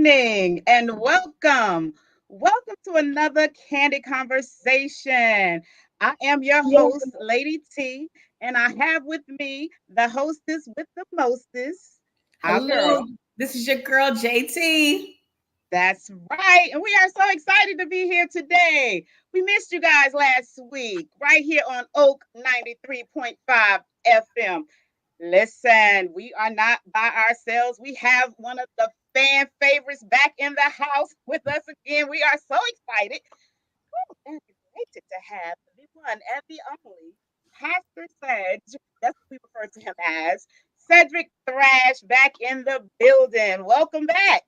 evening and welcome. Welcome to another Candid Conversation. I am your host, Lady T, and I have with me the hostess with the mostest, our Hello, girl. this is your girl JT. That's right. And we are so excited to be here today. We missed you guys last week, right here on Oak 93.5 FM. Listen, we are not by ourselves. We have one of the fan favorites back in the house with us again. We are so excited and delighted to have the one and the only Pastor Ced. That's what we refer to him as. Cedric Thrash back in the building. Welcome back.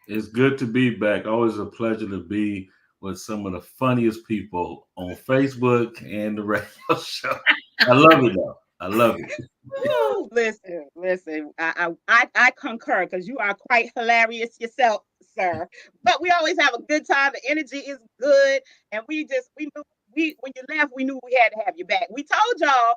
It's good to be back. Always a pleasure to be with some of the funniest people on Facebook and the radio show. I love it though. I love it. Woo, listen. I concur because you are quite hilarious yourself, sir. But we always have a good time. The energy is good, and we knew we when you left, we knew we had to have you back. We told y'all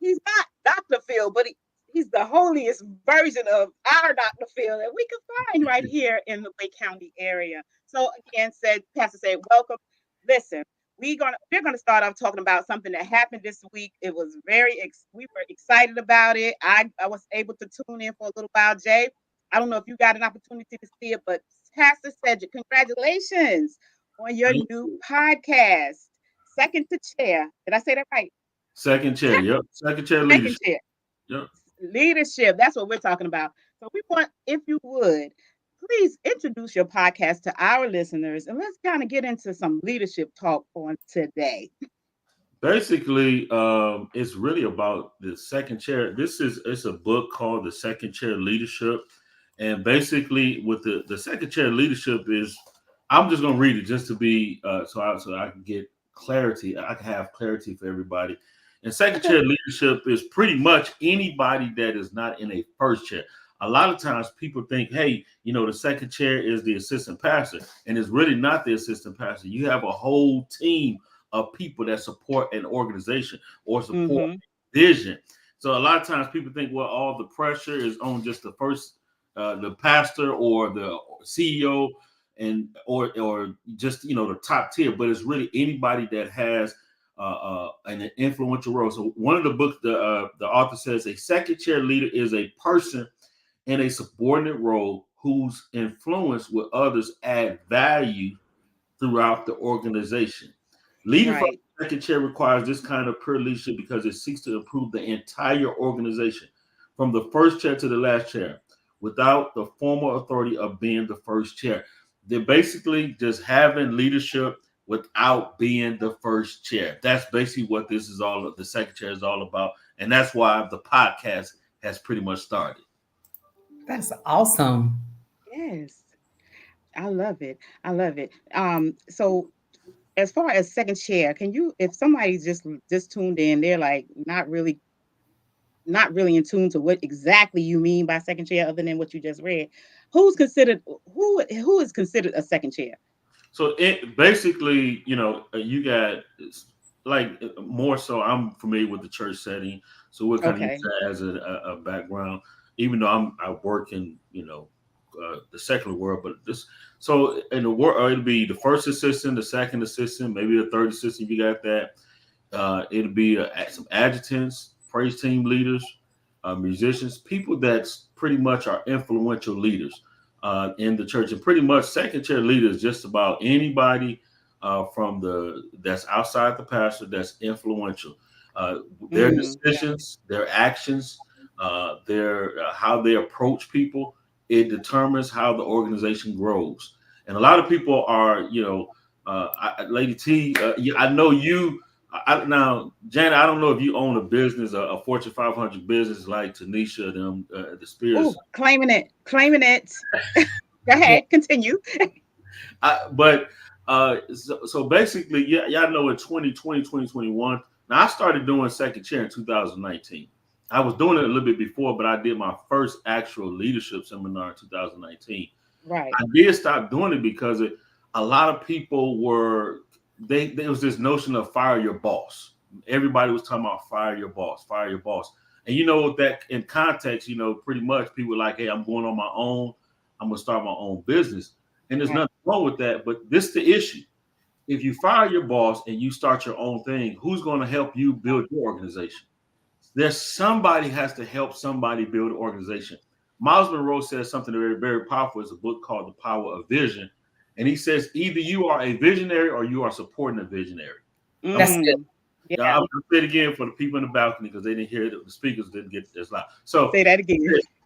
he's not Dr. Phil, but he's the holiest version of our Dr. Phil that we could find right here in the Wake County area. So again, Pastor said, welcome. Listen, we're gonna start off talking about something that happened this week. It was we were excited about it. I was able to tune in for a little while. Jay, I don't know if you got an opportunity to see it, but Pastor Cedric, congratulations on your new podcast, Second to Chair. Did I say that right? Second chair. Yep. Second chair Second leadership. Chair. Yep. Leadership. That's what we're talking about. So we want, if you would, please introduce your podcast to our listeners and let's kind of get into some leadership talk on today. Basically, it's really about the second chair. It's a book called The Second Chair Leadership. And basically with the second chair leadership is I'm just gonna read it just to be so I can get clarity. I can have clarity for everybody. And second Okay. chair leadership is pretty much anybody that is not in a first chair. A lot of times people think, hey, the second chair is the assistant pastor, and it's really not the assistant pastor. You have a whole team of people that support an organization or support Mm-hmm. vision. So a lot of times people think, well, all the pressure is on just the pastor or the CEO or just the top tier, but it's really anybody that has an influential role. So one of the books, the author says, a second chair leader is a person in a subordinate role whose influence with others add value throughout the organization. Leading from Right. the second chair requires this kind of peer leadership because it seeks to improve the entire organization, from the first chair to the last chair, without the formal authority of being the first chair. They're basically just having leadership without being the first chair. That's basically what this is all. The second chair is all about, and that's why the podcast has pretty much started. That's awesome. Yes. I love it. I love it. So as far as second chair, can you, if somebody's just tuned in, they're like not really in tune to what exactly you mean by second chair, other than what you just read. Who is considered a second chair? So it basically, you got more so. I'm familiar with the church setting, so we're kind of use Okay. that as a background. Even though I work in the secular world, but this so in the world it'll be the first assistant, the second assistant, maybe the third assistant. You got that. It'll be some adjutants, praise team leaders, musicians, people that's pretty much are influential leaders in the church. And pretty much second chair leaders, just about anybody from that's outside the pastor that's influential. Their Yeah. decisions, their actions, their how they approach people, it determines how the organization grows. And a lot of people are, Lady T, I know you. Now, Janet, I don't know if you own a business, a Fortune 500 business like Tanisha, them, the Spears. Oh, claiming it. Claiming it. Go Yeah. ahead. Continue. But so basically, yeah, y'all know in 2020, 2021. Now, I started doing second chair in 2019. I was doing it a little bit before, but I did my first actual leadership seminar in 2019. Right. I did stop doing it because a lot of people were there was this notion of fire your boss. Everybody was talking about fire your boss, fire your boss. And that in context, pretty much people were like, hey, I'm going on my own. I'm gonna start my own business. And there's Right. nothing wrong with that. But this is the issue. If you fire your boss and you start your own thing, who's going to help you build your organization? There's somebody has to help somebody build an organization. Miles Monroe says something very, very powerful. It's a book called The Power of Vision. And he says either you are a visionary or you are supporting a visionary. I'm That's good. Mm. Yeah. I'll say it again for the people in the balcony because they didn't hear it. The speakers didn't get this loud. So Say that again.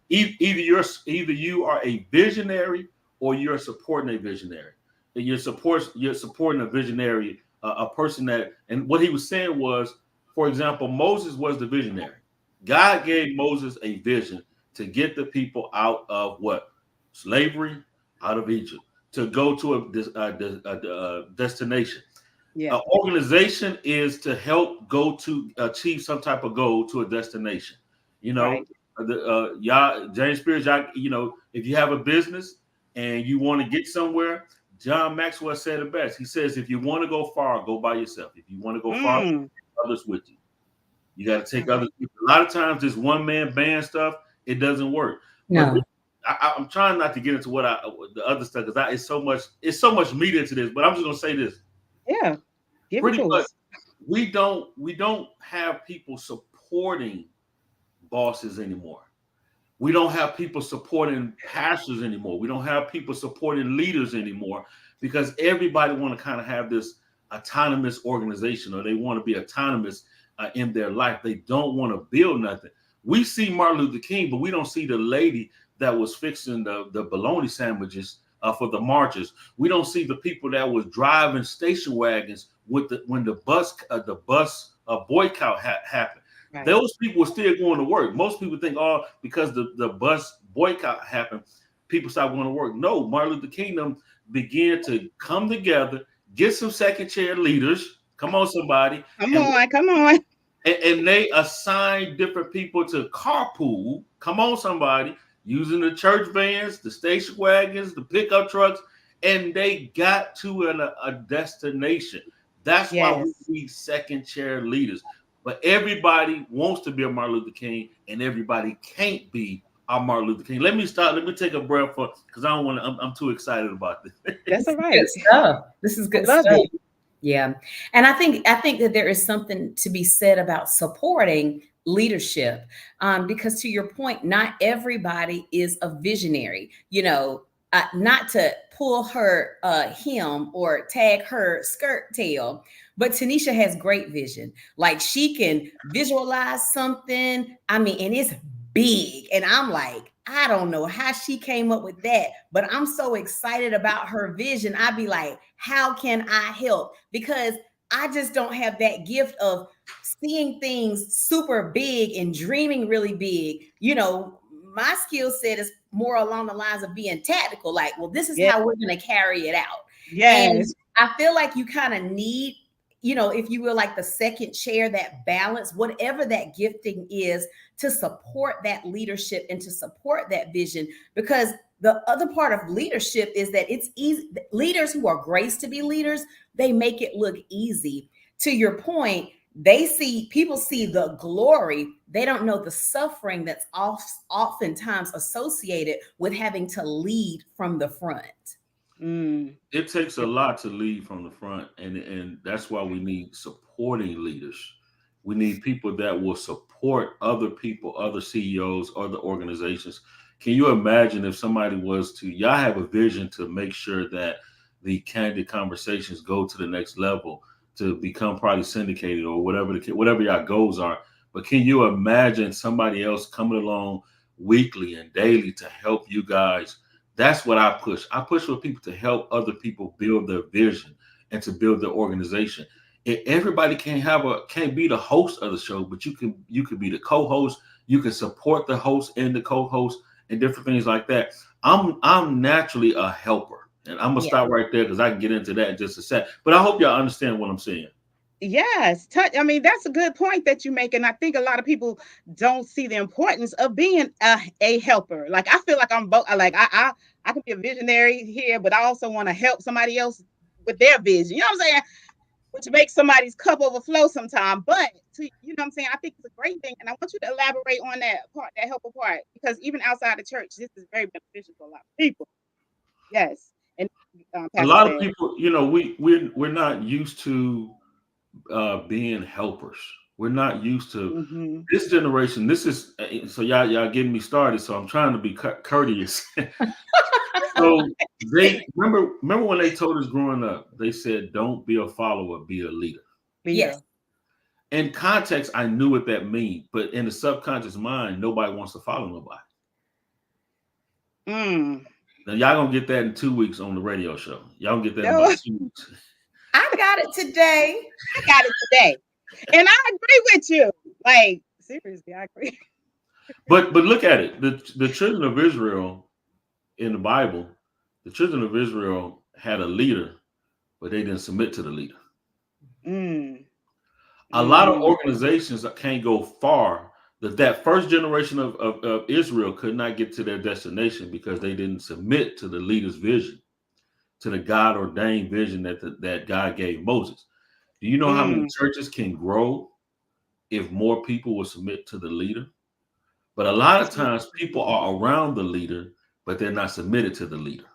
either you are a visionary or you're supporting a visionary. And you're supporting a visionary, a person that. And what he was saying was, for example, Moses was the visionary. God gave Moses a vision to get the people out of what, slavery, out of Egypt, to go to a destination. Yeah. An organization is to help go to achieve some type of goal to a destination. You know, Right. y'all, James Spears, y'all, if you have a business and you want to get somewhere, John Maxwell said it best. He says, if you want to go far, go by yourself. If you want to go far, Mm. others with you. You got to take Right. others. A lot of times, this one man band stuff, it doesn't work. But No. I'm trying not to get into the other stuff because it's so much meat into this. But I'm just gonna say this: Yeah. Give it pretty to much, us. we don't have people supporting bosses anymore. We don't have people supporting pastors anymore. We don't have people supporting leaders anymore because everybody want to kind of have this autonomous organization or they want to be autonomous in their life. They don't want to build nothing. We see Martin Luther King, but we don't see the lady that was fixing the bologna sandwiches for the marchers. We don't see the people that was driving station wagons with when the bus boycott happened. Right. Those people are still going to work. Most people think, oh, because the bus boycott happened, people stopped going to work. No, Martin Luther King began to come together, get some second chair leaders. Come on, somebody. Come And on. Come on. and they assign different people to carpool. Come on, somebody, using the church vans, the station wagons, the pickup trucks, and they got to a destination. That's why we Yes. need second chair leaders. But everybody wants to be a Martin Luther King, and everybody can't be our Martin Luther King. Let me stop. Let me take a breath for because I don't want to. I'm too excited about this. That's This all is good right. stuff. This is I good love stuff. it. Yeah. And I think that there is something to be said about supporting leadership. Because to your point, not everybody is a visionary, not to pull her him or tag her skirt tail, but Tanisha has great vision. Like she can visualize something. I mean, and it's big. And I'm like, I don't know how she came up with that, but I'm so excited about her vision. I'd be like, how can I help? Because I just don't have that gift of seeing things super big and dreaming really big. My skill set is more along the lines of being tactical, like, well, this is Yeah. how we're going to carry it out. And Yes. I feel like you kind of need, if you will, like the second chair, that balance, whatever that gifting is, to support that leadership and to support that vision. Because the other part of leadership is that it's easy. Leaders who are graced to be leaders, they make it look easy. To your point, people see the glory. They don't know the suffering that's oftentimes associated with having to lead from the front. Mm. It takes a lot to lead from the front, and that's why we need supporting leaders. We need people that will support other people, other CEOs, other organizations. Can you imagine if somebody was to y'all have a vision to make sure that the Candid Conversations go to the next level to become probably syndicated or whatever y'all goals are. But can you imagine somebody else coming along weekly and daily to help you guys? That's what I push. I push for people to help other people build their vision and to build their organization. Everybody can't be the host of the show, but you can be the co-host. You can support the host and the co-host and different things like that. I'm naturally a helper, and I'm gonna Yeah. stop right there because I can get into that in just a sec. But I hope y'all understand what I'm saying. Yes. I mean, that's a good point that you make. And I think a lot of people don't see the importance of being a helper. Like, I feel like I'm both. Like, I can be a visionary here, but I also want to help somebody else with their vision. You know what I'm saying? Which makes somebody's cup overflow sometime. But to, you know what I'm saying? I think it's a great thing. And I want you to elaborate on that part, that helper part, because even outside the church, this is very beneficial for a lot of people. Yes. And A Pastor lot of said, people, we're not used to being helpers. We're not used to mm-hmm. this generation. This is so y'all getting me started. So I'm trying to be courteous. So they remember when they told us growing up, they said, "Don't be a follower, be a leader." Yes. Leader. In context, I knew what that meant, but in the subconscious mind, nobody wants to follow nobody. Mm. Now y'all gonna get that in 2 weeks on the radio show. Y'all gonna get that in No, about 2 weeks. I got it today. I got it today. And I agree with you. Like, seriously, I agree. But look at it. The children of Israel in the Bible, the children of Israel had a leader, but they didn't submit to the leader. Mm. A lot of Mm-hmm. organizations that can't go far. That first generation of Israel could not get to their destination because they didn't submit to the leader's vision, to the God ordained vision that God gave Moses. Do you know how many Mm. churches can grow if more people will submit to the leader? But a lot of That's times people are around the leader, but they're not submitted to the leader.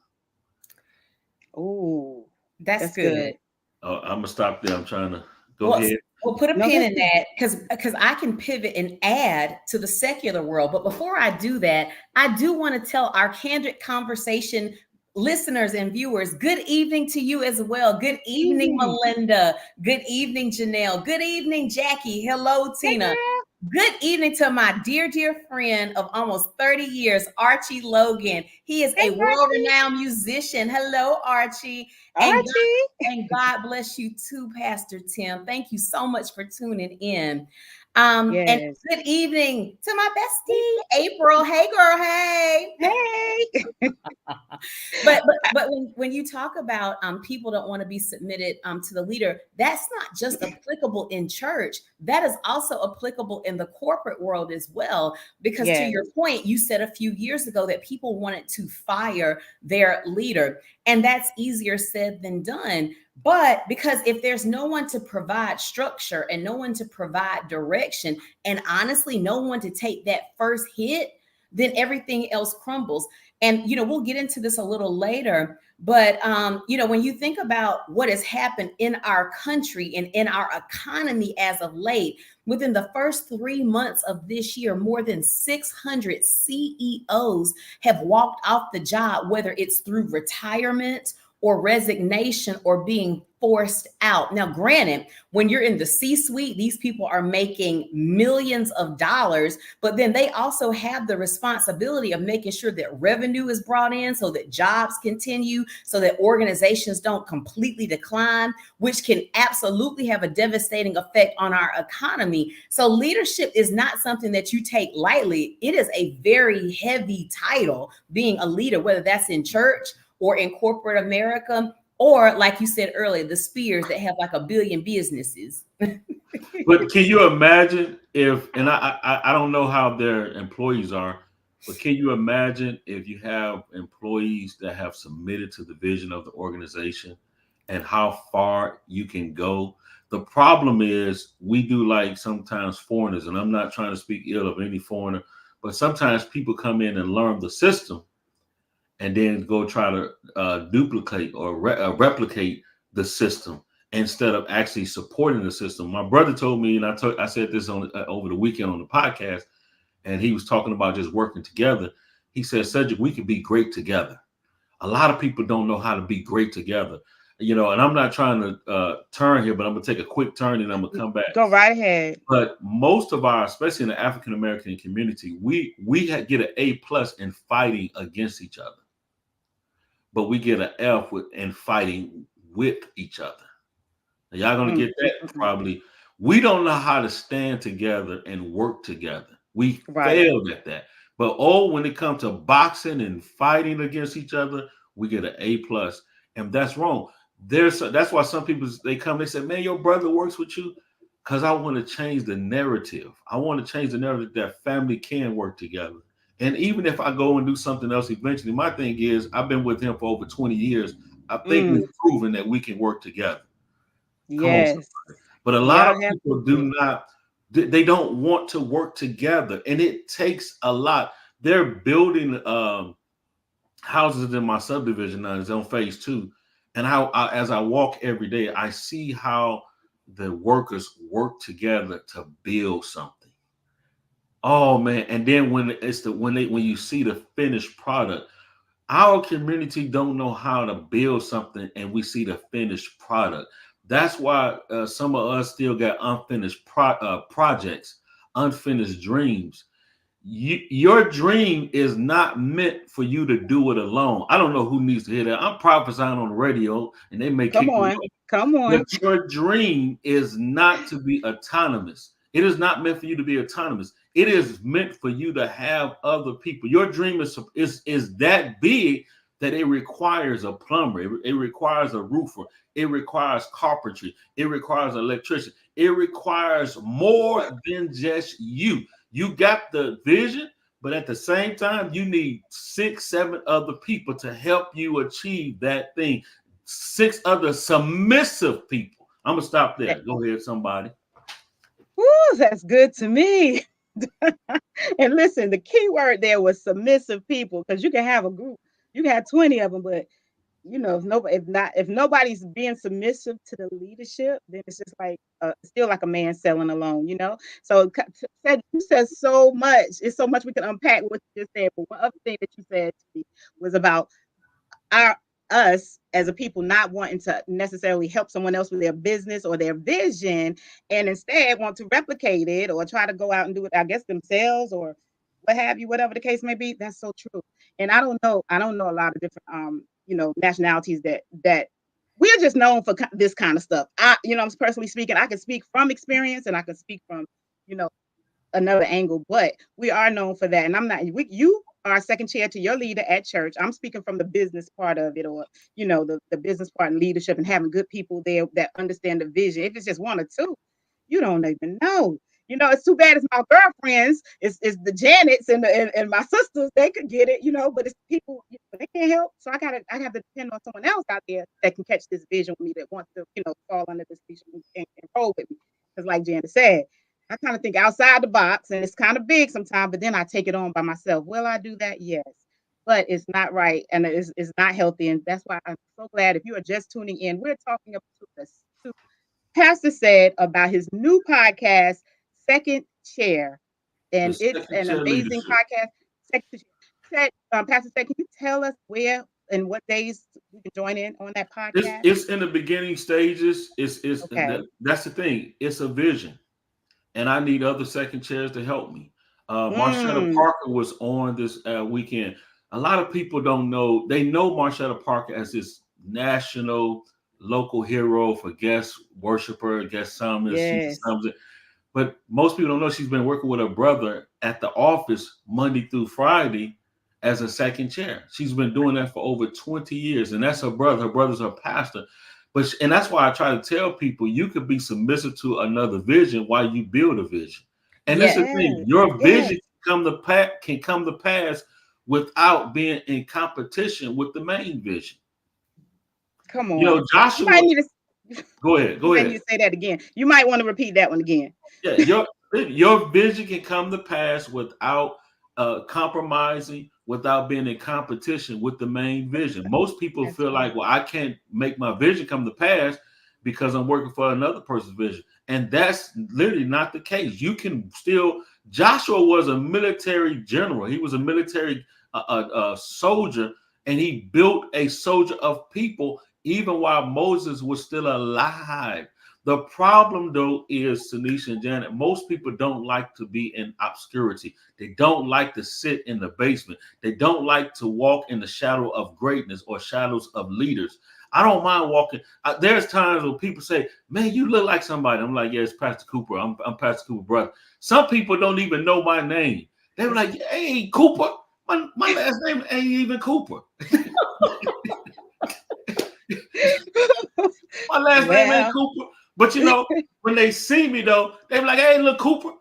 Oh, That's that's good. good. I'm gonna stop there. I'm trying to go Well, ahead. we'll put a No, pin that's in good. that because I can pivot and add to the secular world. But before I do that, I do want to tell our Candid Conversation listeners and viewers, good evening to you as well. Good evening, Evening. Melinda. Good evening, Janelle. Good evening, Jackie. Hello, Hey, Tina. girl. Good evening to my dear, dear friend of almost 30 years, Archie Logan. He is Hey, a Archie. world-renowned musician. Hello, Archie. And Archie. God bless you too, Pastor Tim. Thank you so much for tuning in. And Yes. good evening to my Hey, bestie, April. Hey, girl. Hey. hey. But when you talk about people don't want to be submitted to the leader, that's not just applicable in church. That is also applicable in the corporate world as well. Because to Yes. your point, you said a few years ago that people wanted to fire their leader, and that's easier said than done. But because if there's no one to provide structure and no one to provide direction, and honestly, no one to take that first hit, then everything else crumbles. And we'll get into this a little later, but when you think about what has happened in our country and in our economy as of late, within the first 3 months of this year, more than 600 CEOs have walked off the job, whether it's through retirement or resignation or being forced out. Now, granted, when you're in the C-suite, these people are making millions of dollars, but then they also have the responsibility of making sure that revenue is brought in so that jobs continue, so that organizations don't completely decline, which can absolutely have a devastating effect on our economy. So leadership is not something that you take lightly. It is a very heavy title, being a leader, whether that's in church or in corporate America, or like you said earlier, the Spears that have like a billion businesses. But can you imagine if, and I don't know how their employees are, but can you imagine if you have employees that have submitted to the vision of the organization and how far you can go? The problem is we do like sometimes foreigners, and I'm not trying to speak ill of any foreigner, but sometimes people come in and learn the system and then go try to duplicate or replicate the system instead of actually supporting the system. My brother told me, and I said this on over the weekend on the podcast, and he was talking about just working together. He said, Cedric, we can be great together. A lot of people don't know how to be great together. And I'm not trying to turn here, but I'm gonna take a quick turn and I'm gonna come back. Go right ahead. But most of our, especially in the African American community, we get an A+ in fighting against each other, but we get an F in fighting with each other. Now, y'all gonna get that probably. We don't know how to stand together and work together. We failed at that. But when it comes to boxing and fighting against each other, we get an A+, and that's wrong. That's why some people they say, "Man, your brother works with you," because I want to change the narrative. I want to change the narrative that family can work together. And even if I go and do something else eventually, my thing is I've been with him for over 20 years. I think we've proven that we can work together. Come on, Yes. somebody. But a lot of people do not They don't want to work together, and it takes a lot. They're building houses in my subdivision now. It's on phase 2, and as I walk every day, I see how the workers work together to build something. Oh man! And then when you see the finished product, our community don't know how to build something, and we see the finished product. That's why some of us still got unfinished projects, unfinished dreams. Your dream is not meant for you to do it alone. I don't know who needs to hear that. I'm prophesying on the radio, and they may Come kick me on. off. Come But on. your dream is not to be autonomous. It is not meant for you to be autonomous. It is meant for you to have other people. Your dream is that big that it requires a plumber. It requires a roofer. It requires carpentry. It requires an electrician. It requires more than just you. You got the vision, but at the same time, you need 6, 7 other people to help you achieve that thing. 6 other submissive people. I'm gonna stop there. Go ahead, somebody. Woo, that's good to me. And listen, the key word there was submissive people, because you can have a group, you can have 20 of them, but if nobody's being submissive to the leadership, then it's just like still like a man selling alone. So you said so much. It's so much we can unpack what you just said. But one other thing that you said to me was about our us as a people not wanting to necessarily help someone else with their business or their vision, and instead want to replicate it or try to go out and do it, I guess, themselves or what have you, whatever the case may be. That's so true. And I don't know a lot of different nationalities that we're just known for this kind of stuff. I'm personally speaking, I can speak from experience and I can speak from you know another angle, but we are known for that. And you are second chair to your leader at church. I'm speaking from the business part of it, or the business part and leadership, and having good people there that understand the vision. If it's just one or two, you don't even know. It's too bad it's my girlfriends, it's the Janets and my sisters, they could get it, but it's people, they can't help. So I have to depend on someone else out there that can catch this vision with me, that wants to, fall under this vision and roll with me. Because like Janet said, I kind of think outside the box, and it's kind of big sometimes, but then I take it on by myself. Will I do that? Yes. But it's not right, and it's not healthy. And that's why I'm so glad if you are just tuning in, we're talking to Pastor Ced about his new podcast, Second Chair. The And it's second an chair amazing leadership. podcast. Second Chair. Pastor Ced, can you tell us where and what days we can join in on that podcast? It's in the beginning stages. Okay. That's the thing. It's a vision, and I need other second chairs to help me. Marshetta Mm, Parker was on this weekend. A lot of people don't know. They know Marshetta Parker as this national local hero for guest worshiper, guest psalmist. She's a yes. psalmist. But most people don't know she's been working with her brother at the office Monday through Friday as a second chair. She's been doing that for over 20 years, and that's her brother. Her brother's her pastor. And that's why I try to tell people you could be submissive to another vision while you build a vision. And that's the thing, Yes. your Yes. vision can come to pass without being in competition with the main vision. Come on. You might Joshua, need to go ahead, you go might ahead. need to say that again. You might want to repeat that one again. Yeah, your vision can come to pass without compromising, without being in competition with the main vision. Most people That's feel right. like, well, I can't make my vision come to pass because I'm working for another person's vision, and that's literally not the case. You can still. Joshua was a military general. He was a military soldier, and he built a soldier of people even while Moses was still alive. The problem, though, is, Tanisha and Janet, most people don't like to be in obscurity. They don't like to sit in the basement. They don't like to walk in the shadow of greatness or shadows of leaders. I don't mind walking. There's times when people say, man, you look like somebody. I'm like, yeah, it's Pastor Cooper. I'm Pastor Cooper's brother. Some people don't even know my name. They were like, hey, Cooper. My last name ain't even Cooper. My last name ain't Well, Cooper. But when they see me though, they be like, "Hey, look, Cooper,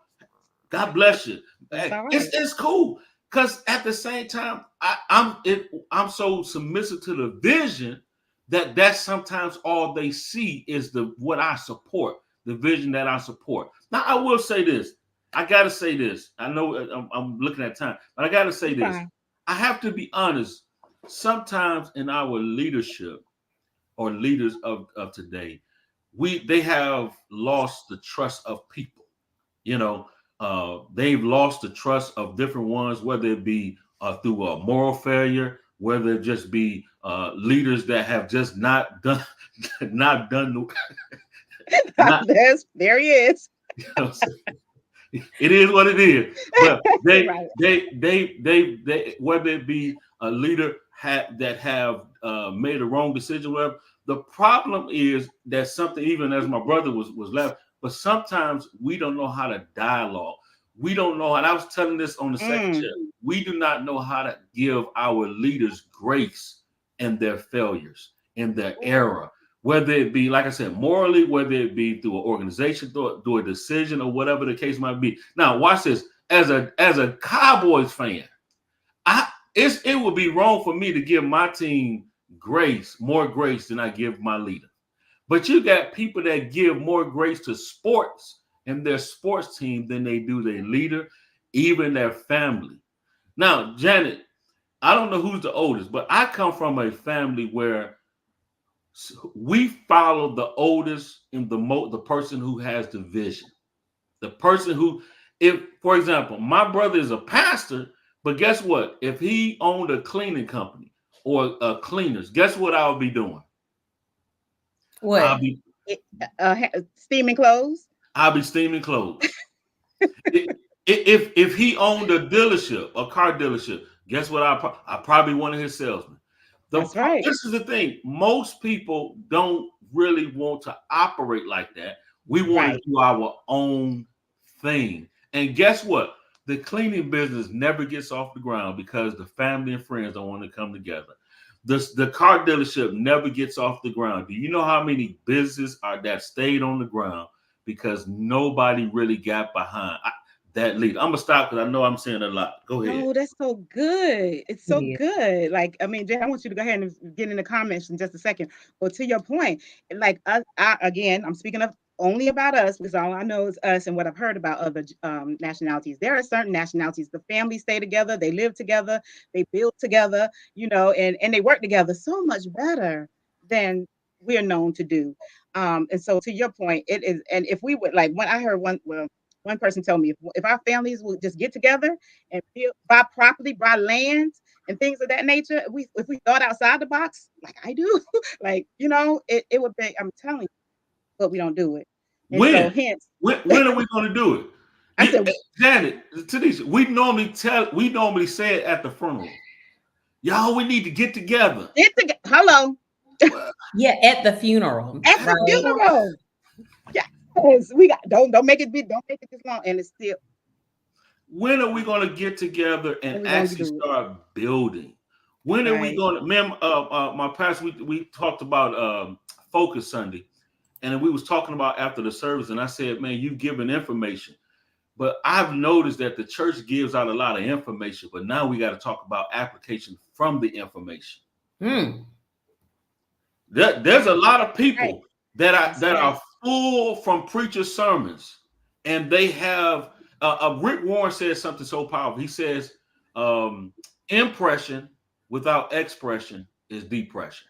God bless you." that's Hey, all right. it's cool because at the same time, I'm so submissive to the vision that's sometimes all they see is what I support. the vision that I support. Now, I will say this. I got to say this. I know I'm looking at time, but I got to say this. Fine. I have to be honest. Sometimes in our leadership or leaders of today, they have lost the trust of people. You know, they've lost the trust of different ones, whether it be through a moral failure, whether it just be leaders that have just not done, not done, not. There he is. You know, it is what it is. But Right. they whether it be a leader that have made a wrong decision, whatever. The problem is that something, even as my brother was left, but sometimes we don't know how to dialogue. We don't know, and I was telling this on the second chat. We do not know how to give our leaders grace in their failures, in their error, whether it be, like I said, morally, whether it be through an organization, through a decision, or whatever the case might be. Now, watch this. As a Cowboys fan, it would be wrong for me to give my team more grace than I give my leader. But you got people that give more grace to sports and their sports team than they do their leader, even their family. Now, Janet, I don't know who's the oldest, but I come from a family where we follow the oldest and the person who has the vision. The person who, if, for example, my brother is a pastor, but guess what? If he owned a cleaning company or cleaners, guess what I would be doing? What? Steaming clothes. I'll be steaming clothes. if he owned a dealership, a car dealership, guess what? I probably one of his salesmen. That's right. This is the thing. Most people don't really want to operate like that. We want to do our own thing. And guess what? The cleaning business never gets off the ground because the family and friends don't want to come together. The car dealership never gets off the ground. Do you know how many businesses are that stayed on the ground because nobody really got behind that lead? I'm gonna stop because I know I'm saying a lot. Go ahead. Oh, that's so good. It's so good. Like, I mean, Jay, I want you to go ahead and get in the comments in just a second. But to your point, like again, I'm speaking of only about us because all I know is us and what I've heard about other nationalities. There are certain nationalities, the families stay together, they live together, they build together, you know, and they work together so much better than we're known to do. And so to your point, it is, and if we would, like, when I heard one person tell me, if our families would just get together and buy property, buy land and things of that nature, if we thought outside the box, like I do, like, you know, it would be, I'm telling you, but we don't do it. And when? So hence, when are we going to do it? I said, Janet, Tanisha, we normally say it at the funeral. Y'all, we need to get together. Hello. Yeah, at the funeral. At the funeral. Yes, we got don't make it this long, and it's still. When are we going to get together and actually start building? When are we going to? Ma'am, my pastor, we talked about Focus Sunday, and we was talking about after the service, and I said, man, you giving information, but I've noticed that the church gives out a lot of information, but now we got to talk about application from the information. There's a lot of people that are full from preacher sermons, and they have. Rick Warren says something so powerful. He says, impression without expression is depression.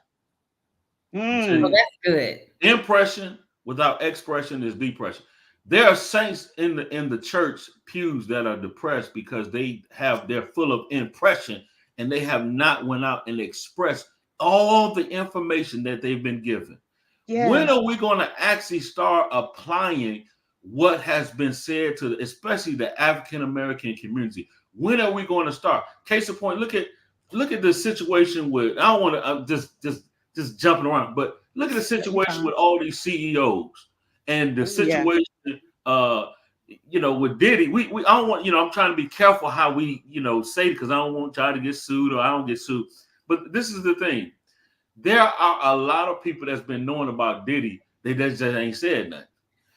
Oh, that's good. Impression without expression is depression. There are saints in the church pews that are depressed because they're full of impression and they have not went out and expressed all the information that they've been given. Yes. When are we going to actually start applying what has been said to especially the African American community? When are we going to start? Case in point, look at the situation with, I don't want to just jumping around, but look at the situation with all these CEOs and the situation with Diddy. We I don't want, I'm trying to be careful how we say it because I don't want y'all to get sued or I don't get sued. But this is the thing. There are a lot of people that's been knowing about Diddy. They just ain't said nothing.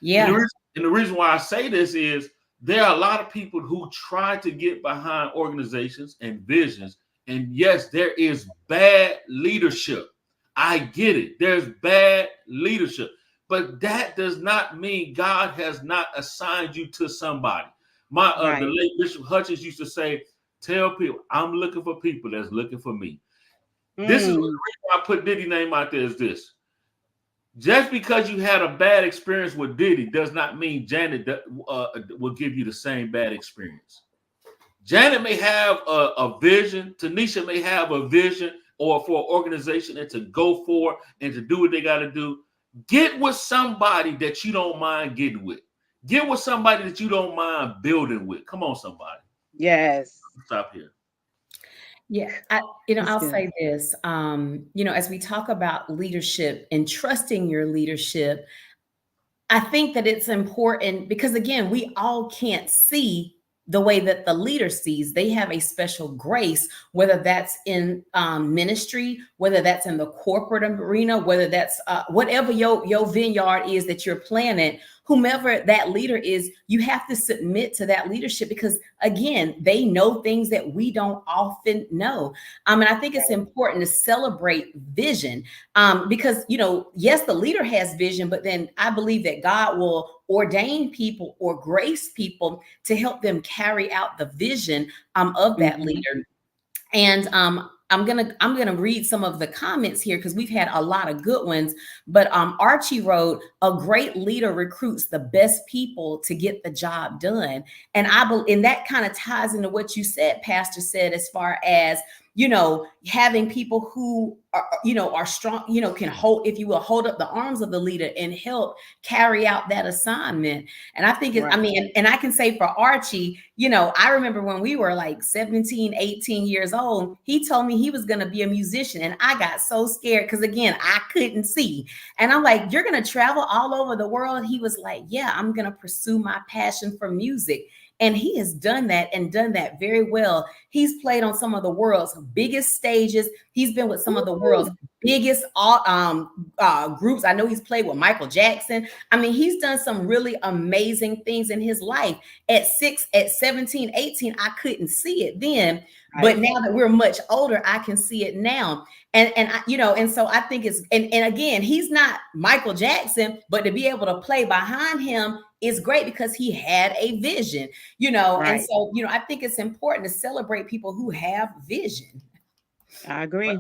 Yeah. And the reason why I say this is there are a lot of people who try to get behind organizations and visions. And yes, there is bad leadership. I get it. There's bad leadership. but that does not mean God has not assigned you to somebody. The Right. late Bishop Hutchins used to say, "Tell people I'm looking for people that's looking for me." This is the Mm. reason why I put Diddy name out there is this. Just because you had a bad experience with Diddy does not mean Janet will give you the same bad experience. Janet may have a vision. Tanisha may have a vision or for an organization and to go for and to do what they got to do. Get with somebody that you don't mind getting with. Get with somebody that you don't mind building with. Come on, somebody. Yes. Stop here. Yeah, That's I'll good. say this. As we talk about leadership and trusting your leadership, I think that it's important because, again, we all can't see the way that the leader sees. They have a special grace, whether that's in ministry, whether that's in the corporate arena, whether that's whatever your vineyard is that you're planting. Whomever that leader is, you have to submit to that leadership because, again, they know things that we don't often know. And I think it's important to celebrate vision. Because, yes, the leader has vision, but then I believe that God will ordain people or grace people to help them carry out the vision of that Mhm. leader. And I'm gonna read some of the comments here because we've had a lot of good ones. But Archie wrote, "A great leader recruits the best people to get the job done." And that kind of ties into what you said, Pastor Ced, as far as having people who are strong, can hold, if you will, hold up the arms of the leader and help carry out that assignment. And I think Right. and I can say for Archie, I remember when we were like 17, 18 years old, he told me he was going to be a musician. And I got so scared because, again, I couldn't see. And I'm like, "You're going to travel all over the world?" He was like, "Yeah, I'm going to pursue my passion for music." And he has done that and done that very well. He's played on some of the world's biggest stages. He's been with some of the world's Ooh. biggest groups. I know he's played with Michael Jackson. I mean, he's done some really amazing things in his life. At 17, 18, I couldn't see it then. But Right. now that we're much older, I can see it now. And so I think and again, he's not Michael Jackson, but to be able to play behind him is great because he had a vision, and Right. so, I think it's important to celebrate people who have vision. I agree.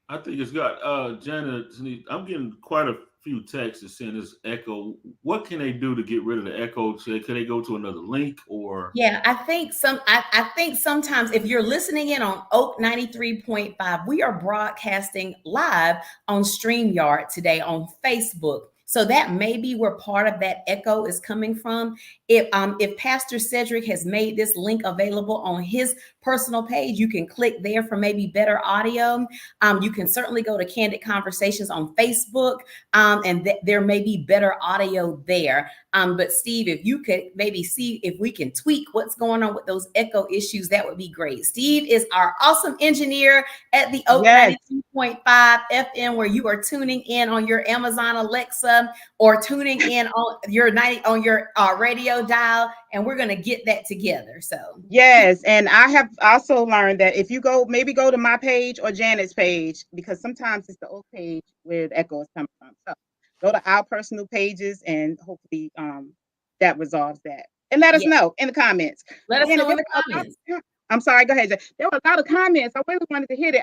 I think it's good. Janet, I'm getting quite a few texts saying this echo. What can they do to get rid of the echo? Could they go to another link or? Yeah, I think sometimes if you're listening in on Oak 93.5, we are broadcasting live on StreamYard today on Facebook. So that may be where part of that echo is coming from. If Pastor Cedric has made this link available on his personal page, you can click there for maybe better audio. You can certainly go to Candid Conversations on Facebook, and there may be better audio there. But Steve, if you could maybe see if we can tweak what's going on with those echo issues, that would be great. Steve is our awesome engineer at the Oak Yes. 92.5 FM, where you are tuning in on your Amazon Alexa or tuning in on your radio dial, and we're going to get that together. So Yes, and I have also learned that if you maybe go to my page or Janet's page, because sometimes it's the old page where the echo is coming from. So go to our personal pages and hopefully that resolves that. And let us yeah, know in the comments. let us Janet, know there in the were a lot, comments. I'm sorry, go ahead. There were a lot of comments. I really wanted to hit it.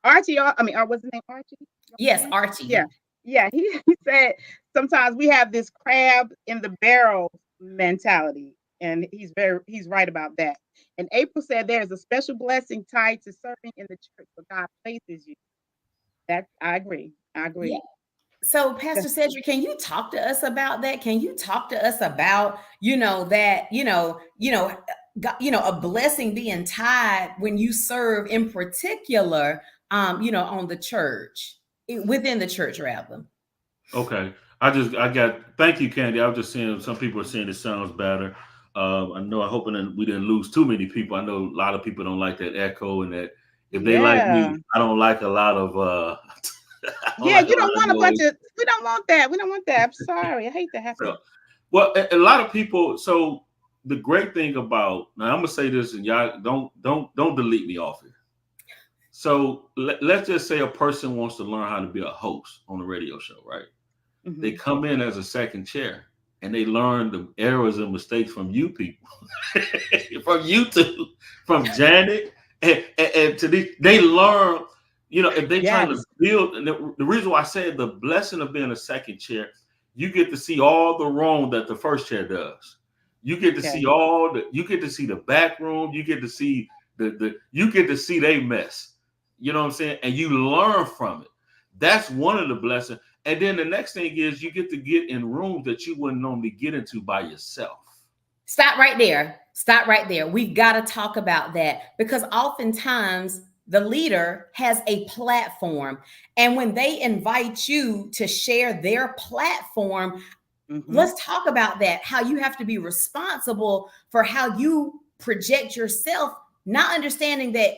Archie, what's his name? Archie? Yes, Yeah. Archie. Yeah, he said sometimes we have this crab in the barrel mentality, and he's right about that. And April said there is a special blessing tied to serving in the church where God places you. That I agree. I Yeah. agree. So, Pastor Cedric, can you talk to us about that? Can you talk to us about, a blessing being tied when you serve in particular, on the church, within the church, rather. Okay. Thank you, Candy. I was just saying some people are saying it sounds better. I know, I hoping that we didn't lose too many people. I know a lot of people don't like that echo, and that if they like Yeah. me, I don't like a lot of I don't Yeah, like a you lot don't of want a bunch noise. of we don't want that. We don't want that. I'm sorry. I hate that So, happen. well, a lot of people. So the great thing about, now I'm gonna say this, and y'all don't delete me off here. So let's just say a person wants to learn how to be a host on a radio show, right? They come in as a second chair and they learn the errors and mistakes from you people, from you two, from Janet and to these. They learn, if they trying to Yes. build. And the reason why I said the blessing of being a second chair, you get to see all the wrong that the first chair does. You get to see Okay. you get to see the back room. You get to see you get to see they mess. You know what I'm saying? And you learn from it. That's one of the blessings. And then the next thing is you get to get in rooms that you wouldn't normally get into by yourself. Stop right there. Stop right there. We've got to talk about that because oftentimes the leader has a platform. And when they invite you to share their platform, let's talk about that. How you have to be responsible for how you project yourself, not understanding that,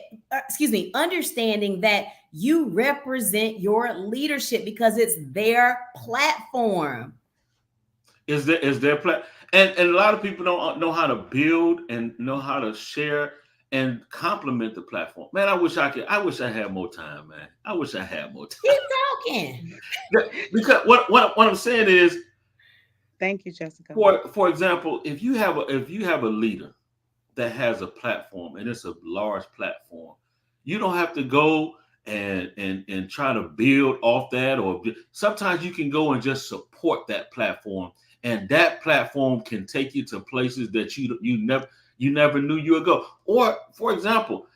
understanding that you represent your leadership because it's their platform. Is their platform. And a lot of people don't know how to build and know how to share and complement the platform. Man, I wish I had more time, man. I wish I had more time. Keep talking. Because what I'm saying is, thank you, Jessica. For example, if you have a leader that has a platform and it's a large platform, you don't have to go and try to build off that, or sometimes you can go and just support that platform, and that platform can take you to places that you never knew you would go. Or for example,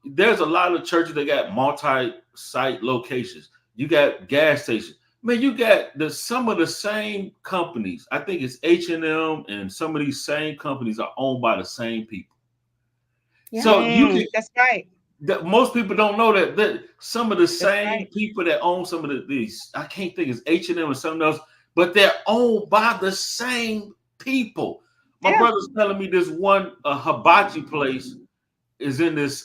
there's a lot of churches that got multi-site locations. You got gas stations. Man, you got some of the same companies. I think it's H&M, and some of these same companies are owned by the same people. Yeah. So That's right. Most people don't know that some of the same people that own some of these, I can't think, it's H&M or something else, but they're owned by the same people. My brother's telling me this one hibachi place is in this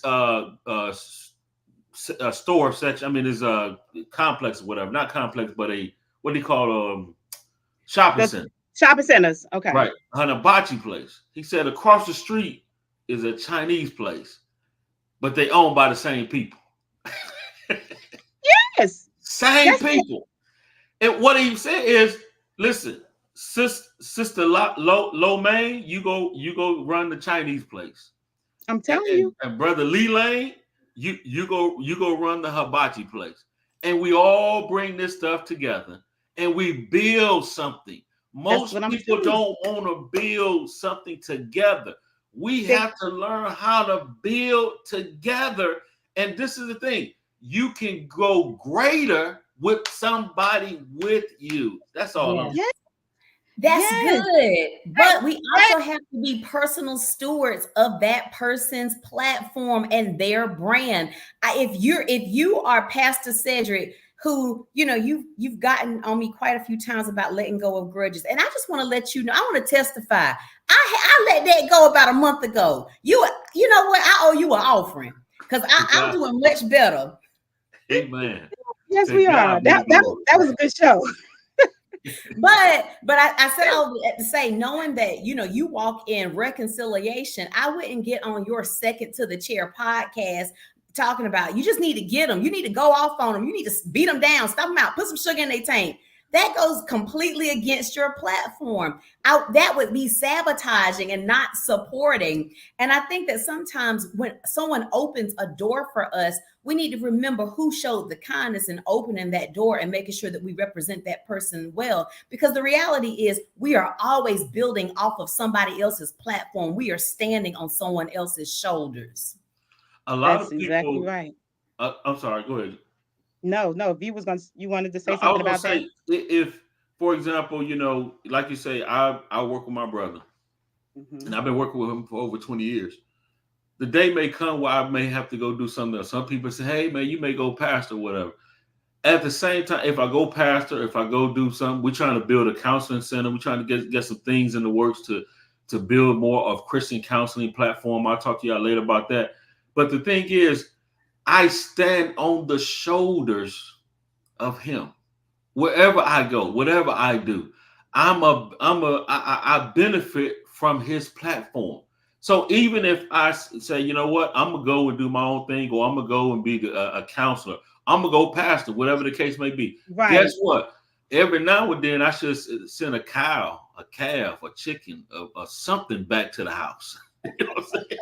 store section. I mean, there's a complex or whatever, not complex, but what do you call shopping center. Shopping centers. Okay. Right. An hibachi place. He said across the street is a Chinese place, but they owned by the same people. Yes. Same people. And what he said is, listen, Sister Lo Mein, you go run the Chinese place. I'm telling you. And Brother Lee Lane, you go run the hibachi place. And we all bring this stuff together and we build something. Most people don't want to build something together. We have to learn how to build together. And this is the thing. You can go greater with somebody with you. That's all I'm saying. That's good. But we also have to be personal stewards of that person's platform and their brand. If you are Pastor Cedric, who, you've gotten on me quite a few times about letting go of grudges. And I just want to let you know, I want to testify. I let that go about a month ago. You know what? I owe you an offering because I'm doing much better. Amen. Yes, we are. That was a good show. But I said all that to say, knowing that, you walk in reconciliation, I wouldn't get on your Second to the Chair podcast talking about, you just need to get them. You need to go off on them. You need to beat them down, stop them out, put some sugar in their tank. That goes completely against your platform. That would be sabotaging and not supporting. And I think that sometimes when someone opens a door for us, we need to remember who showed the kindness in opening that door and making sure that we represent that person well. Because the reality is we are always building off of somebody else's platform. We are standing on someone else's shoulders. A lot of people, exactly right. I'm sorry, go ahead. No, if you wanted to say something about that. If, for example, like you say, I work with my brother, and I've been working with him for over 20 years. The day may come where I may have to go do something else. Some people say, hey, man, you may go pastor, whatever. At the same time, if I go pastor, if I go do something, we're trying to build a counseling center. We're trying to get some things in the works to build more of Christian counseling platform. I'll talk to y'all later about that. But the thing is, I stand on the shoulders of him. Wherever I go, whatever I do, I benefit from his platform. So even if I say, you know what, I'm gonna go and do my own thing, or I'm gonna go and be a counselor, I'm gonna go pastor, whatever the case may be. Right. Guess what? every now and then I should send a cow, a calf, a chicken, or something back to the house. You know what I'm saying?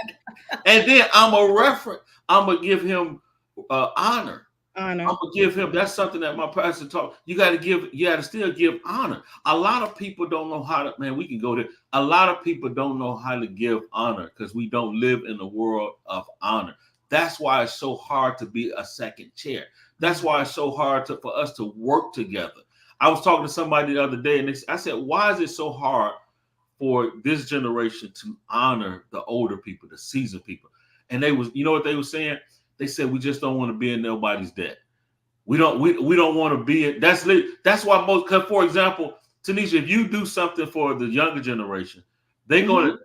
And then I'm gonna give him honor. I'm Honor. gonna give him. That's something that my pastor taught. You got to give. You got to still give honor. A lot of people don't know how to. Man, we can go there. A lot of people don't know how to give honor because we don't live in the world of honor. That's why it's so hard to be a second chair. That's why it's so hard for us to work together. I was talking to somebody the other day, and I said, "Why is it so hard for this generation to honor the older people, the seasoned people?" And they was, you know what they were saying? They said, "We just don't want to be in nobody's debt. We don't want to be it." That's why most. Cause for example, Tanisha, if you do something for the younger generation, they're gonna.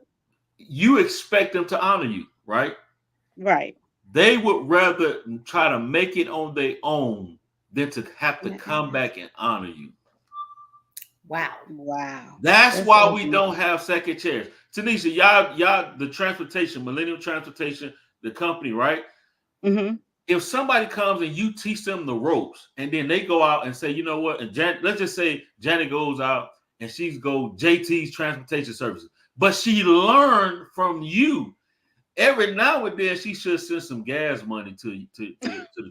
You expect them to honor you, right? Right. They would rather try to make it on their own than to have to come back and honor you. Wow. Wow. That's why so we deep. don't have second chairs. Tanisha, y'all, the transportation, Millennium Transportation, the company, right? Mm-hmm. If somebody comes and you teach them the ropes, and then they go out and say, you know what, and let's just say Janet goes out and she's go JT's Transportation Services, but she learned from you. Every now and then, she should send some gas money to the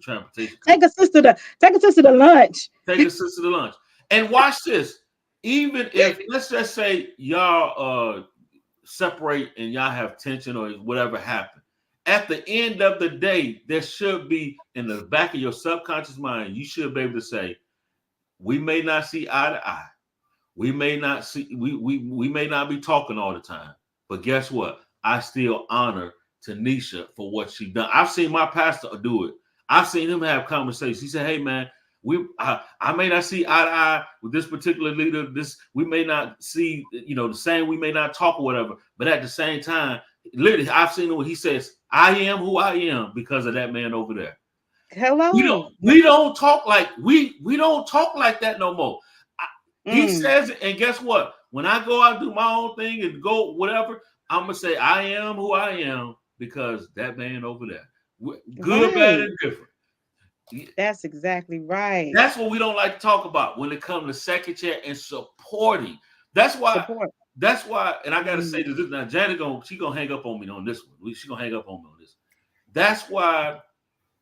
transportation company. Take a sister to lunch. Take a sister to lunch. And watch this. Even if, let's just say y'all separate and y'all have tension or whatever happened, at the end of the day, there should be in the back of your subconscious mind, you should be able to say, we may not see eye to eye. We may not we may not be talking all the time. But guess what? I still honor Tanisha for what she done. I've seen my pastor do it. I've seen him have conversations. He said, "Hey man, I may not see eye to eye with this particular leader. We may not see, the same. We may not talk or whatever. But at the same time, literally, I've seen when he says, "I am who I am because of that man over there." Hello. We don't talk like we don't talk like that no more. He says it, and guess what? When I go out and do my own thing and go whatever, I'm gonna say I am who I am because that man over there, good, bad, and different. That's exactly right. That's what we don't like to talk about when it comes to second chair and supporting. That's why. Support. That's why. And I gotta say this now. Janet she gonna hang up on me on this one. She gonna hang up on me on this. That's why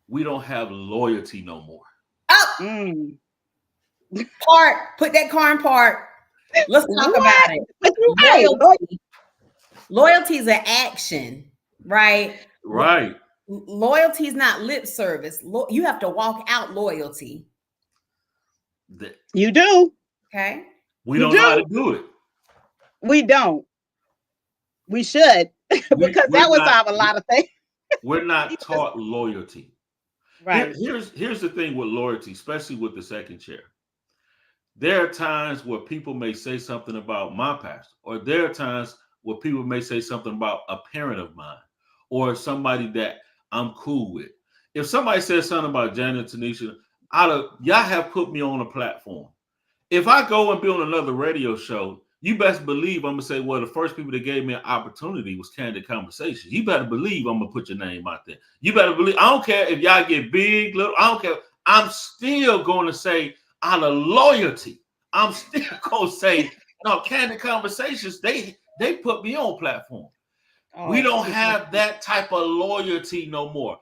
we don't have loyalty no more. Oh. Part. Put that car in part. Let's talk about it. Loyalty is an action, right? Right. Loyalty is not lip service. You have to walk out loyalty. You do. Okay. We don't know how to do it. We don't. We should, because that would solve a lot of things. We're not taught loyalty. Right. Here's the thing with loyalty, especially with the second chair. There are times where people may say something about my pastor, or there are times where people may say something about a parent of mine, or somebody that I'm cool with. If somebody says something about Janet and Tanisha, y'all have put me on a platform. If I go and be on another radio show, you best believe I'm gonna say, well, the first people that gave me an opportunity was Candid Conversations. You better believe I'm gonna put your name out there. You better believe. I don't care if y'all get big, little. I don't care. I'm still going to say out of loyalty. I'm still gonna say, no, Candid Conversations. They put me on platform. We don't have that type of loyalty no more.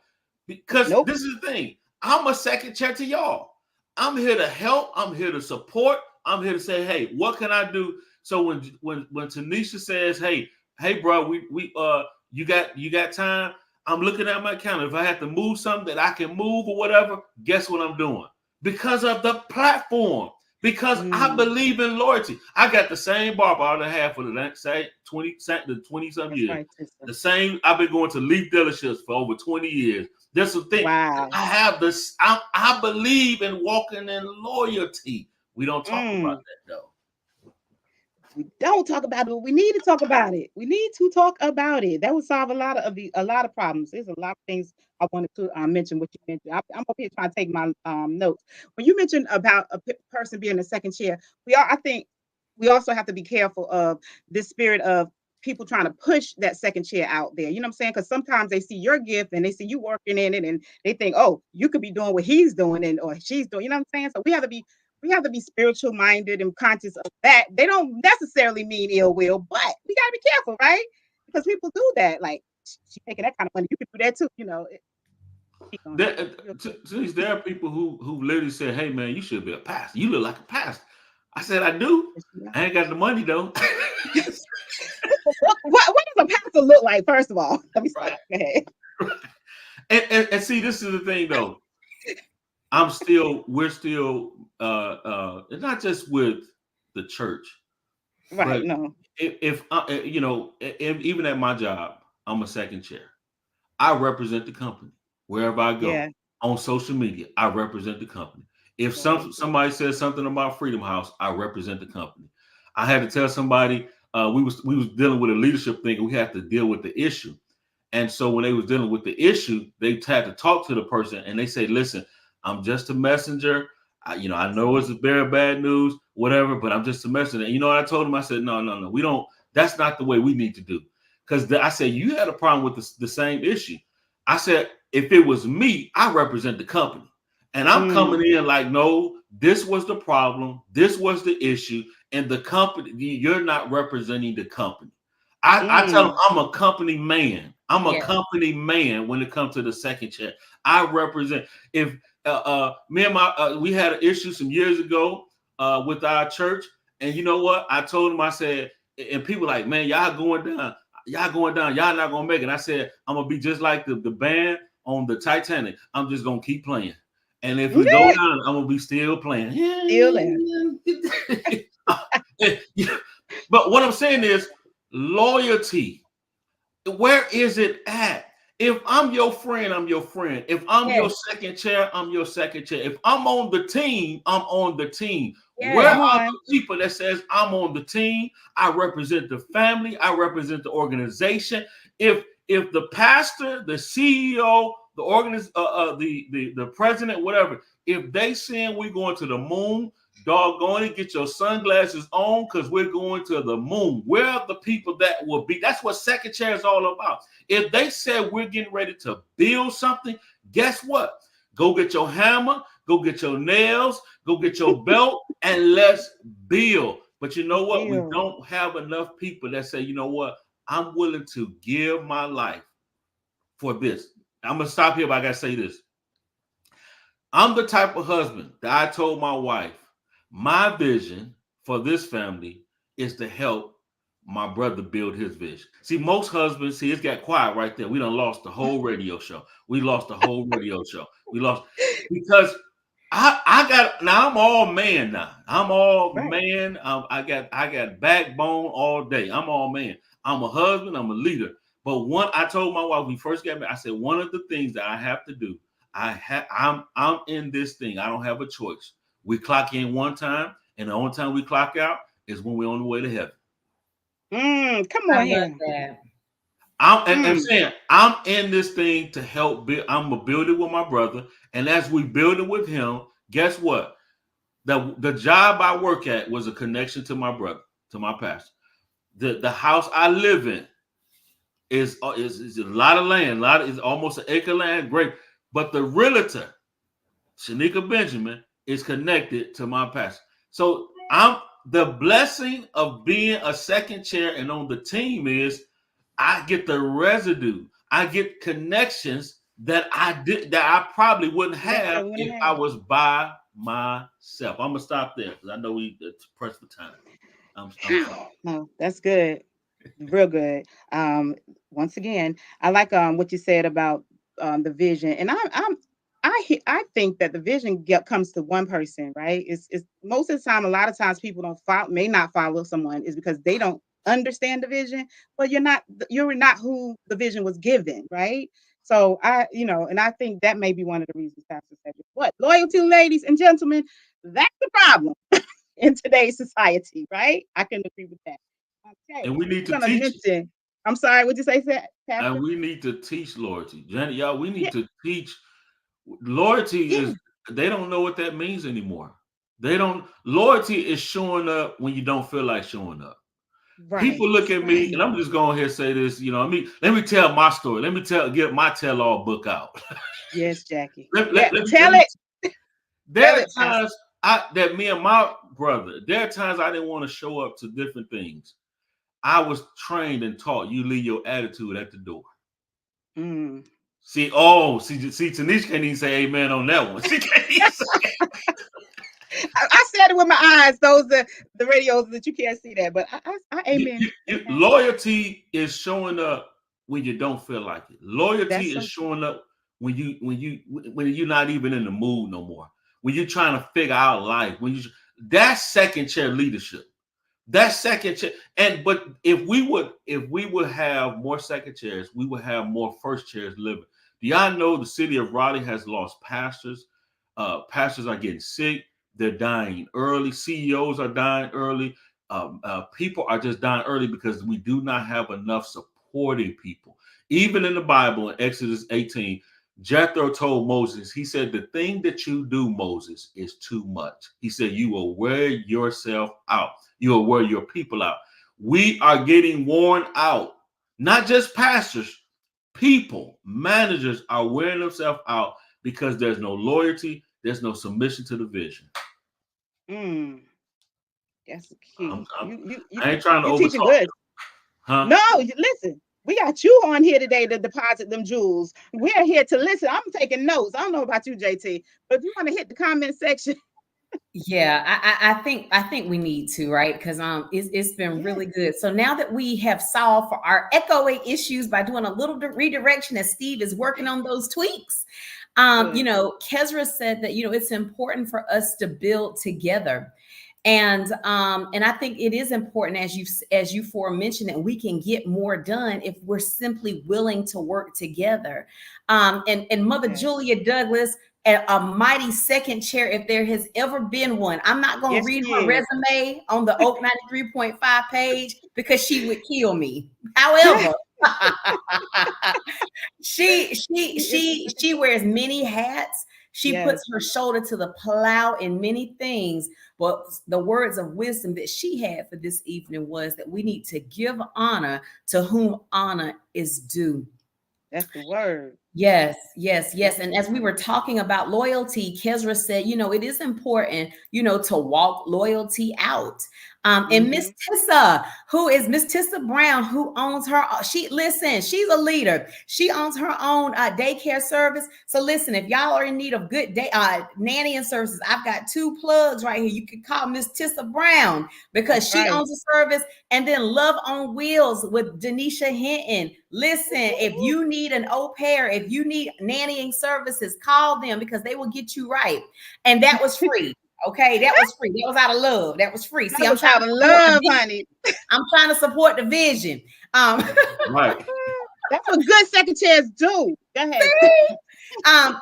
Because this is the thing. I'm a second chair to y'all. I'm here to help. I'm here to support. I'm here to say, hey, what can I do? So when Tanisha says, hey, bro, you got time? I'm looking at my calendar. If I have to move something that I can move or whatever, guess what I'm doing? Because of the platform. Because I believe in loyalty. I got the same barber I have for the same 20-some years. Right, the same. I've been going to leaf dealerships for over 20 years. There's some thing. Wow. I have this. I believe in walking in loyalty. We don't talk about that though. We don't talk about it, but we need to talk about it. We need to talk about it. That would solve a lot of problems. There's a lot of things I wanted to mention. What you mentioned, I'm up here trying to take my notes. When you mentioned about a person being in a second chair, I think we also have to be careful of this spirit of people trying to push that second chair out there. You know what I'm saying? Because sometimes they see your gift and they see you working in it, and they think, oh, you could be doing what he's doing or she's doing. You know what I'm saying? So we have to be we have to be spiritual minded and conscious of that. They don't necessarily mean ill will, but we gotta be careful, right? Because people do that. Like she making that kind of money, you can do that too. Keep going. There are people who literally say, "Hey man, you should be a pastor. You look like a pastor." I said, "I do. I ain't got the money though." What does a pastor look like? First of all, let me start. Right. Go ahead. And see, this is the thing though. We're still, it's not just with the church, Right. but No. if even at my job, I'm a second chair. I represent the company wherever I go. Yeah. On social media, I represent the company. If somebody says something about Freedom House, I represent the company. I had to tell somebody we was dealing with a leadership thing, and we had to deal with the issue. And so when they was dealing with the issue, they had to talk to the person, and they say, "Listen, I'm just a messenger. I know it's very bad news, whatever, but I'm just a messenger." And you know what I told them? I said, "No, we don't. That's not the way we need to do." Because I said, "You had a problem with the same issue." I said, "If it was me, I represent the company, and I'm coming in like, no, this was the problem, this was the issue, and the company. You're not representing the company." I tell them I'm a company man. I'm a company man when it comes to the second chair. I represent. If me and we had an issue some years ago with our church, and you know what? I told them, I said, and people like, "Man, y'all going down. Y'all not gonna make it." I said, "I'm gonna be just like the band on the Titanic. I'm just gonna keep playing. And if we go down, I'm gonna be still playing." Still there. But what I'm saying is loyalty. Where is it at? If I'm your friend, I'm your friend. If I'm your second chair, I'm your second chair. If I'm on the team, I'm on the team. Where are the people that says I'm on the team? I represent the family. I represent the organization. If the pastor, the CEO, the president, whatever, if they saying we're going to the moon, doggone it, get your sunglasses on because we're going to the moon. Where are the people that will be? That's what second chair is all about. If they said we're getting ready to build something, guess what? Go get your hammer, go get your nails, go get your belt, and let's build. But you know what? We don't have enough people that say, "You know what? I'm willing to give my life for this." I'm going to stop here, but I got to say this. I'm the type of husband that I told my wife, my vision for this family is to help my brother build his vision. See, most husbands, it's got quiet right there. We done lost the whole radio show. We lost the whole radio show. We lost because now I'm all man now. I'm all man. I got backbone all day. I'm all man. I'm a husband. I'm a leader. But I told my wife when we first got married, I said, one of the things that I have to do, I'm in this thing. I don't have a choice. We clock in one time, and the only time we clock out is when we're on the way to heaven. Come on here. I'm saying I'm in this thing to help build. I'm gonna build it with my brother, and as we build it with him, guess what? The job I work at was a connection to my brother, to my pastor. The house I live in is a lot of land. Is almost an acre land. Great, but the realtor, Shanika Benjamin, is connected to my pastor. So I'm the blessing of being a second chair and on the team is I get the residue. I get connections that I probably wouldn't have if I was by myself. I'm gonna stop there because I know we pressed for time. I'm no, that's good. Real good. Once again, I like what you said about the vision, and I think that the vision comes to one person, right? It's most of the time. A lot of times, people may not follow someone is because they don't understand the vision. But you're not who the vision was given, right? So and I think that may be one of the reasons Pastor said it. What loyalty, ladies and gentlemen, that's the problem in today's society, right? I can agree with that. Okay, and we need to gonna teach mention. I'm sorry, what'd you say, Pastor? and we need to teach loyalty. Janet, y'all, we need to teach loyalty is they don't know what that means anymore. Loyalty is showing up when you don't feel like showing up. Right. People look at me, and I'm just going here and say this, let me tell my story. Let me get my tell-all book out. Yes, Jackie. Let tell it. There are times that me and my brother, there are times I didn't want to show up to different things. I was trained and taught you leave your attitude at the door. Mm. See, Tanisha can't even say amen on that one. She can't even say. I said it with my eyes. Those are the radios that you can't see that, but I amen. Amen. Loyalty is showing up when you don't feel like it. Loyalty That's is so true. showing up when you're not even in the mood no more. When you're trying to figure out life. That's second chair leadership. That's second chair. But if we would have more second chairs, we would have more first chairs living. Do y'all know the city of Raleigh has lost pastors? Pastors are getting sick. They're dying early. CEOs are dying early. People are just dying early because we do not have enough supporting people. Even in the Bible, in Exodus 18, Jethro told Moses, he said, the thing that you do, Moses, is too much. He said, you will wear yourself out. You will wear your people out. We are getting worn out. Not just pastors, people, managers are wearing themselves out because there's no loyalty, there's no submission to the vision. Mm. That's the key. I ain't trying to You overtalk teaching good. you. Huh? No, listen. We got you on here today to deposit them jewels. We're here to listen. I'm taking notes. I don't know about you, JT, but if you want to hit the comment section. Yeah, I think we need to, right? Because it's been Yeah. really good. So now that we have solved for our echoing issues by doing a little redirection as Steve is working on those tweaks, Good. Kezra said that it's important for us to build together. And I think it is important, as you mentioned, that we can get more done if we're simply willing to work together. And Mother Yes. Julia Douglas, a mighty second chair, if there has ever been one. I'm not going to Yes, read she her is. resume on the Oak 93.5 page because she would kill me. However, she wears many hats. She Yes. puts her shoulder to the plow in many things. But the words of wisdom that she had for this evening was that we need to give honor to whom honor is due. That's the word. Yes. That's And the as we were word. talking about loyalty, Kezra said, it is important, to walk loyalty out. And Miss Tissa, who is Miss Tissa Brown, who owns she's a leader. She owns her own daycare service. So listen, if y'all are in need of good nannying services, I've got 2 plugs right here. You can call Miss Tissa Brown because That's she right. owns a service. And then Love on Wheels with Denisha Hinton. Listen, if you need an au pair, if you need nannying services, call them because they will get you right. And that was free. Okay, that was free. That was out of love. That was free. See, That I'm was trying out to of support the love, vision. honey. I'm trying to support the vision. Right. That's what good second chairs do. Go ahead.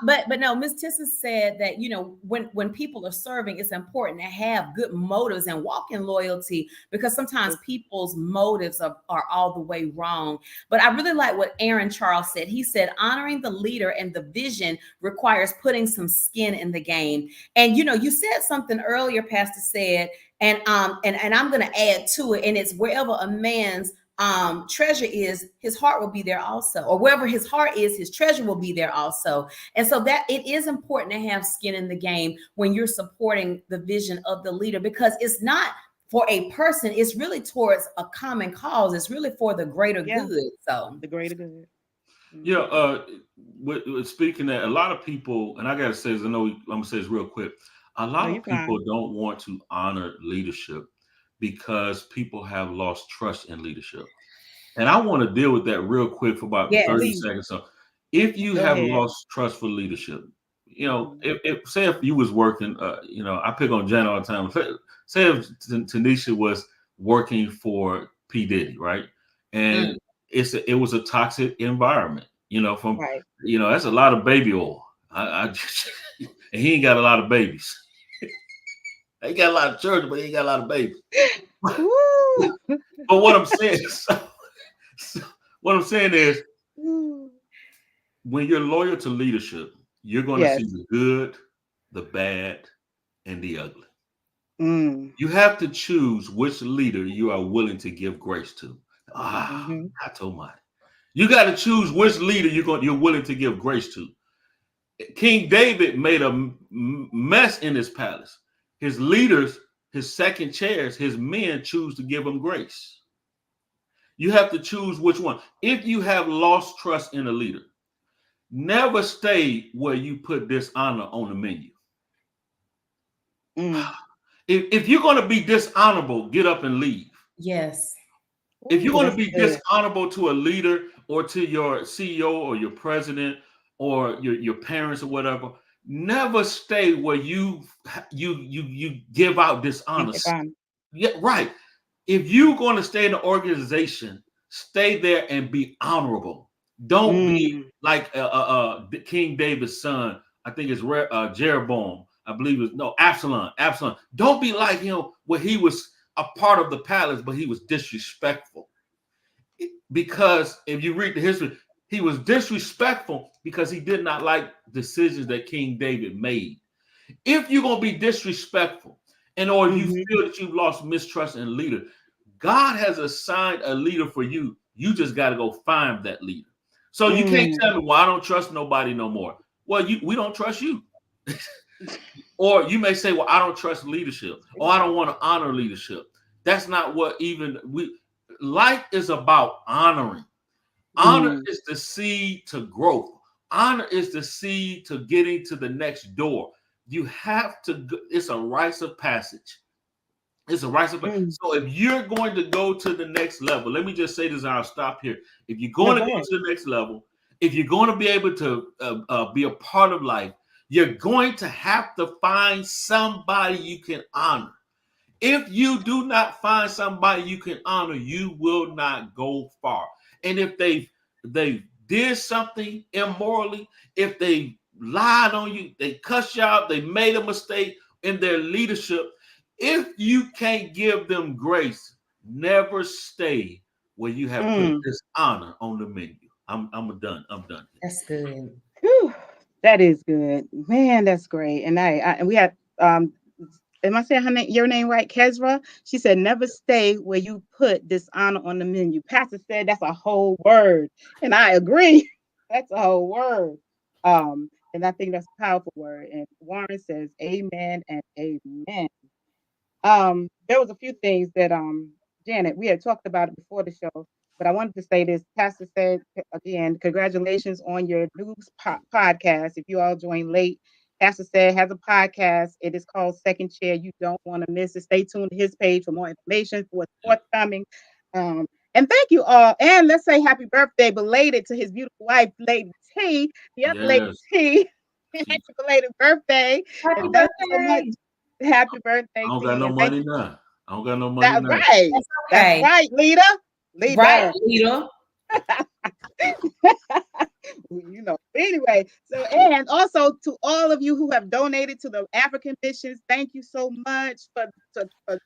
But no, Miss Tissa said that when people are serving, it's important to have good motives and walk in loyalty because sometimes people's motives are all the way wrong. But I really like what Aaron Charles said. He said honoring the leader and the vision requires putting some skin in the game. And you said something earlier, Pastor Ced, and I'm going to add to it, and it's wherever a man's treasure is, his heart will be there also, or wherever his heart is, his treasure will be there also. And so that it is important to have skin in the game when you're supporting the vision of the leader, because it's not for a person, it's really towards a common cause. It's really for the greater good. So the greater good. Yeah. With speaking that, a lot of people, and I gotta say this, I know I'm gonna say this real quick. A lot of people don't want to honor leadership because people have lost trust in leadership. And I want to deal with that real quick for about 30 seconds. So if you have lost trust for leadership, say if you was working, I pick on Jen all the time. Say if Tanisha was working for P. Diddy, right? And it was a toxic environment, that's a lot of baby oil. And he ain't got a lot of babies. He got a lot of children, but he ain't got a lot of babies. But what I'm saying is, when you're loyal to leadership, you're going to see the good, the bad, and the ugly. You have to choose which leader you are willing to give grace to. I told mine. You got to choose which leader you're willing to give grace to. King David made a mess in his palace. His leaders, his second chairs, his men choose to give him grace. You have to choose which one. If you have lost trust in a leader, never stay where you put dishonor on the menu. Mm. If you're going to be dishonorable, get up and leave. Yes. If you're Ooh, going to that's be good. dishonorable to a leader or to your CEO or your president or your parents or whatever, never stay where you give out And dishonor. give on. Yeah, right. If you're going to stay in the organization, stay there and be honorable. Don't be Mm. like King David's son. I think it's Jeroboam. I believe it's no Absalom. Absalom. Don't be like him where he was a part of the palace, but he was disrespectful. Because if you read the history, he was disrespectful because he did not like decisions that King David made. If you're going to be disrespectful and or you Mm-hmm. feel that you've lost mistrust in a leader, God has assigned a leader for you. You just got to go find that leader. So you can't Mm. tell me, well, I don't trust nobody no more. Well, we don't trust you. Or you may say, well, I don't trust leadership, or I don't want to honor leadership. That's not what even we life is about honoring. Honor Mm. is the seed to growth. Honor is the seed to getting to the next door. You have to, it's a rites of passage. It's a rites of passage. Mm. So if you're going to go to the next level, let me just say this and I'll stop here. If you're No, going to go go ahead. to the next level, if you're going to be able to be a part of life, you're going to have to find somebody you can honor. If you do not find somebody you can honor, you will not go far. And if they did something immorally, if they lied on you, they cussed you out, they made a mistake in their leadership, if you can't give them grace, never stay where you have put Mm. dishonor on the menu. I'm done. I'm done here. That's good. Whew. That is good. Man, that's great. And and we had um am I saying your name right, Kezra? She said, never stay where you put dishonor on the menu. Pastor said that's a whole word. And I agree. That's a whole word. And I think that's a powerful word. And Warren says, Amen and amen. There was a few things that Janet, we had talked about it before the show, but I wanted to say this. Pastor said again, congratulations on your new podcast. If you all joined late, Pastor said has a podcast. It is called Second Chair. You don't want to miss it. Stay tuned to his page for more information for what's forthcoming. Um, and thank you all. And let's say happy birthday belated to his beautiful wife, Lady T, the other Lady Yes. T. She, Happy belated birthday. And Happy thank you so much. birthday. Happy I birthday, don't got T. no And thank money you. now. I don't got no money That's now. right. That's That's okay. right, leader. Right, Leader. leader. Anyway, so and also to all of you who have donated to the African missions, thank you so much for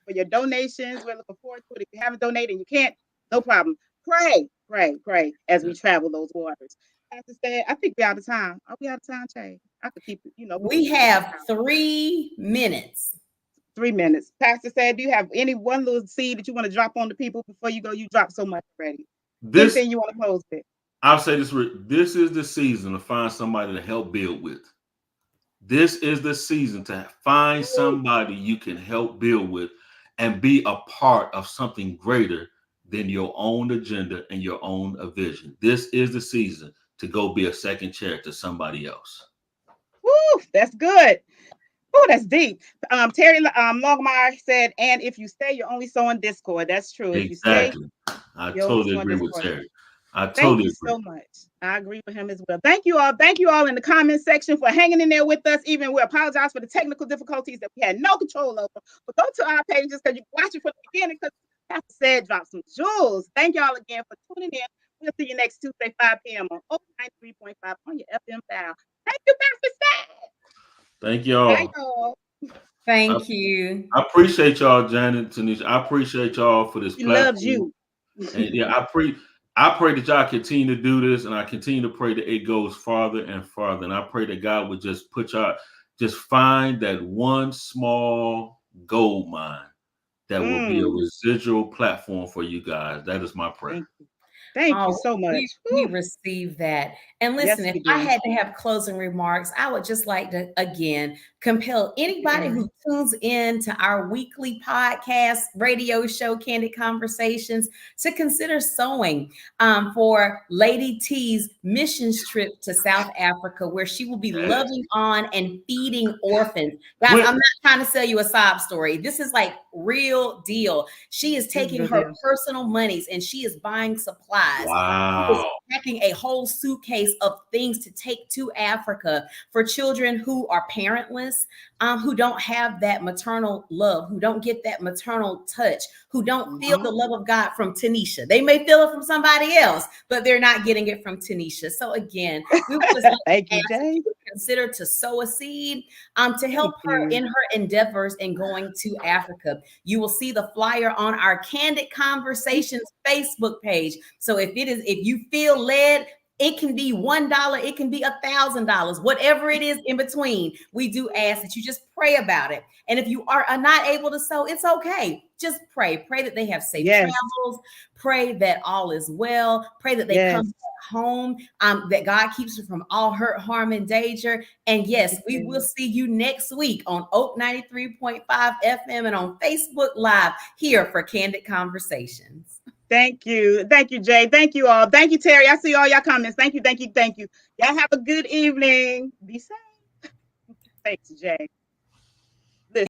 your donations. We're looking forward to it. If you haven't donated and you can't, no problem. Pray as we travel those waters. Pastor said, I think we're out of time. Are we out of time, Jay? I could keep it, we could We keep it have 3 minutes. 3 minutes. Pastor said, do you have any one little seed that you want to drop on the people before you go? You dropped so much already. This Anything you want to close with? I'll say this: this is the season to find somebody to help build with. This is the season to find Woo. somebody you can help build with and be a part of something greater than your own agenda and your own vision. This is the season to go be a second chair to somebody else. Woo, that's good. Oh, that's deep. Terry Longmire said, and if you stay, you're only sowing discord. That's true. If you stay, Exactly. I you're only totally sowing agree with discord. Terry. I Thank totally you agree. so much. I agree with him as well. Thank you all. Thank you all in the comment section for hanging in there with us. Even we apologize for the technical difficulties that we had no control over. But go to our pages because you can watch it from the beginning because Pastor said drop some jewels. Thank y'all again for tuning in. We'll see you next Tuesday, 5 p.m. on 93.5 on your FM dial. Thank you, Pastor Ced. Thank Bye, y'all. y'all. I, Thank you. I appreciate y'all, Janet, Tanisha. I appreciate y'all for this He loves platform. you. And yeah, I pray that y'all continue to do this, and I continue to pray that it goes farther and farther. And I pray that God would just just find that one small gold mine that will be a Mm, residual platform for you guys. That is my prayer. thank you. Thank you Oh, so much. we Whew. receive that. And listen, Yes, if we I do. had to have closing remarks, I would just like to again compel anybody Yeah. who tunes in to our weekly podcast radio show, Candid Conversations, to consider sewing for Lady T's missions trip to South Africa, where she will be loving on and feeding orphans. Guys, When I'm not trying to sell you a sob story. This is like real deal. She is This is taking real her deal. personal monies and she is buying supplies. She is wow, packing a whole suitcase of things to take to Africa for children who are parentless, who don't have that maternal love, who don't get that maternal touch, who don't feel Hmm. the love of God from Tanisha. They may feel it from somebody else, but they're not getting it from Tanisha. So again, we would just like Thank to you, ask that you Jay. would consider to sow a seed to help Thank her you. in her endeavors in going to Africa. You will see the flyer on our Candid Conversations Facebook page. So if you feel led, it can be $1, it can be $1,000, whatever it is in between. We do ask that you just pray about it. And if you are not able to sow, it's okay. Just pray. Pray that they have safe Yes. travels. Pray that all is well. Pray that they come Yes. back home, that God keeps them from all hurt, harm, and danger. And yes, we will Yes. see you next week on Oak 93.5 FM and on Facebook Live here for Candid Conversations. Thank you. Thank you, Jay. Thank you all. Thank you, Terry. I see all y'all comments. Thank you. Thank you. Thank you. Y'all have a good evening. Be safe. Thanks, Jay.